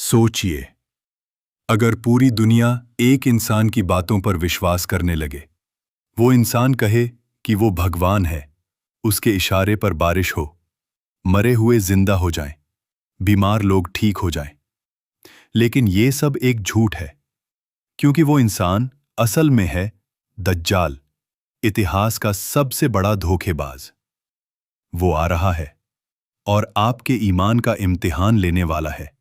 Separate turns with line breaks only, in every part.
सोचिए, अगर पूरी दुनिया एक इंसान की बातों पर विश्वास करने लगे, वो इंसान कहे कि वो भगवान है, उसके इशारे पर बारिश हो, मरे हुए जिंदा हो जाएं, बीमार लोग ठीक हो जाएं। लेकिन ये सब एक झूठ है, क्योंकि वो इंसान असल में है दज्जाल, इतिहास का सबसे बड़ा धोखेबाज। वो आ रहा है और आपके ईमान का इम्तिहान लेने वाला है।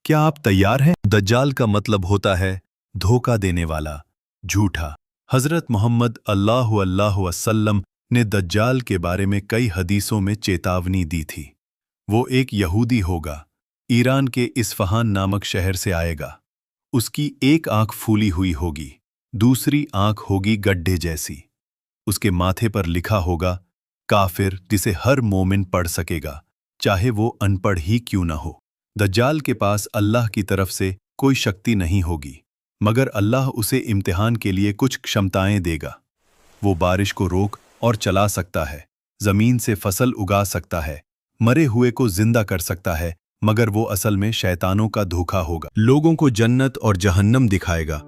क्या आप तैयार हैं? दज्जाल का मतलब होता है धोखा देने वाला, झूठा। हजरत मोहम्मद अल्लाहु अलैहि वसल्लम ने दज्जाल के बारे में कई हदीसों में चेतावनी दी थी। वो एक यहूदी होगा, ईरान के इस्फहान नामक शहर से आएगा। उसकी एक आंख फूली हुई होगी, दूसरी आंख होगी गड्ढे जैसी। उसके माथे पर लिखा होगा काफिर, जिसे हर मोमिन पढ़ सकेगा, चाहे वो अनपढ़ ही क्यों न हो। दज्जाल के पास अल्लाह की तरफ से कोई शक्ति नहीं होगी, मगर अल्लाह उसे इम्तिहान के लिए कुछ क्षमताएं देगा। वो बारिश को रोक और चला सकता है, जमीन से फसल उगा सकता है, मरे हुए को जिंदा कर सकता है, मगर वो असल में शैतानों का धोखा होगा। लोगों को जन्नत और जहन्नम दिखाएगा,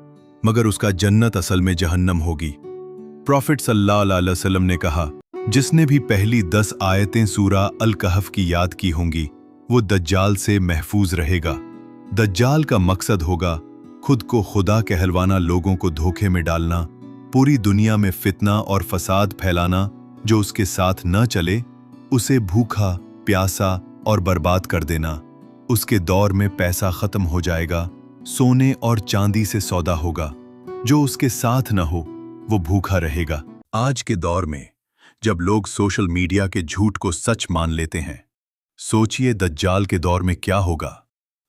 मगर उसका जन्नत असल में जहन्नम होगी। प्रॉफिट सल्लल्लाहु अलैहि वसल्लम ने कहा, जिसने भी पहली 10 आयतें सूरा अल कहफ की याद की होंगी, वो दज्जाल से महफूज रहेगा। दज्जाल का मकसद होगा खुद को खुदा कहलवाना, लोगों को धोखे में डालना, पूरी दुनिया में फितना और फसाद फैलाना। जो उसके साथ न चले उसे भूखा, प्यासा और बर्बाद कर देना। उसके दौर में पैसा खत्म हो जाएगा, सोने और चांदी से सौदा होगा। जो उसके साथ न हो वो भूखा रहेगा। आज के दौर में जब लोग सोशल मीडिया के झूठ को सच मान लेते हैं, सोचिए दज्जाल के दौर में क्या होगा।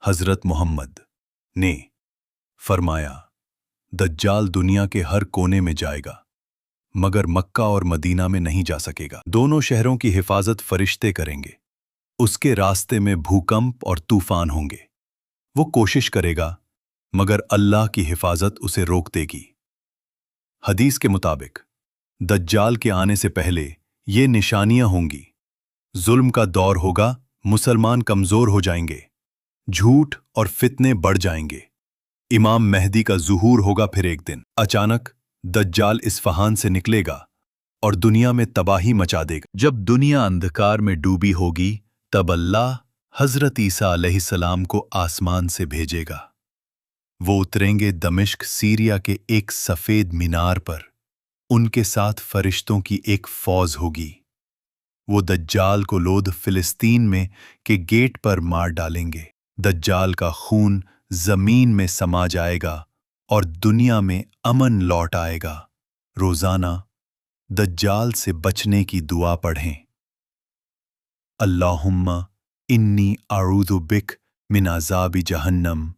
हजरत मोहम्मद ने फरमाया, दज्जाल दुनिया के हर कोने में जाएगा, मगर मक्का और मदीना में नहीं जा सकेगा। दोनों शहरों की हिफाजत फरिश्ते करेंगे। उसके रास्ते में भूकंप और तूफान होंगे। वो कोशिश करेगा, मगर अल्लाह की हिफाजत उसे रोक देगी। हदीस के मुताबिक दज्जाल के आने से पहले ये निशानियां होंगी। जुल्म का दौर होगा, मुसलमान कमजोर हो जाएंगे, झूठ और फितने बढ़ जाएंगे। इमाम मेहदी का ज़ुहूर होगा। फिर एक दिन अचानक दज्जाल इस्फहान से निकलेगा और दुनिया में तबाही मचा देगा। जब दुनिया अंधकार में डूबी होगी, तब अल्लाह हजरत ईसा अलैहिस्सलाम को आसमान से भेजेगा। वो उतरेंगे दमिश्क, सीरिया के एक सफेद मीनार पर। उनके साथ फरिश्तों की एक फौज होगी। वो दज्जाल को लोद फिलिस्तीन में के गेट पर मार डालेंगे। दज्जाल का खून जमीन में समा जाएगा और दुनिया में अमन लौट आएगा। रोजाना दज्जाल से बचने की दुआ पढ़ें। अल्लाहुम्मा इन्नी अऊज़ु बिक मिन अज़ाबि जहन्नम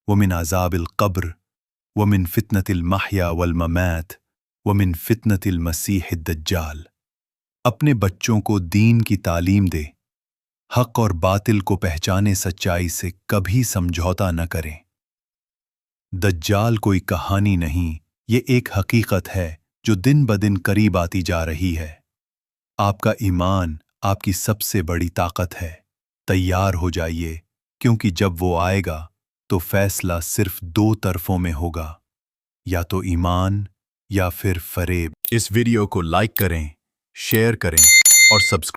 व मिन अज़ाबिल क़ब्र व मिन फितनतिल महया वल ममात व मिन फितनतिल मसीहिद दज्जाल। अपने बच्चों को दीन की तालीम दे, हक और बातिल को पहचाने, सच्चाई से कभी समझौता न करें। दज्जाल कोई कहानी नहीं, ये एक हकीकत है जो दिन ब दिन करीब आती जा रही है। आपका ईमान आपकी सबसे बड़ी ताकत है। तैयार हो जाइए, क्योंकि जब वो आएगा तो फैसला सिर्फ 2 तरफों में होगा, या तो ईमान या फिर फरेब। इस वीडियो को लाइक करें, शेयर करें और सब्सक्राइब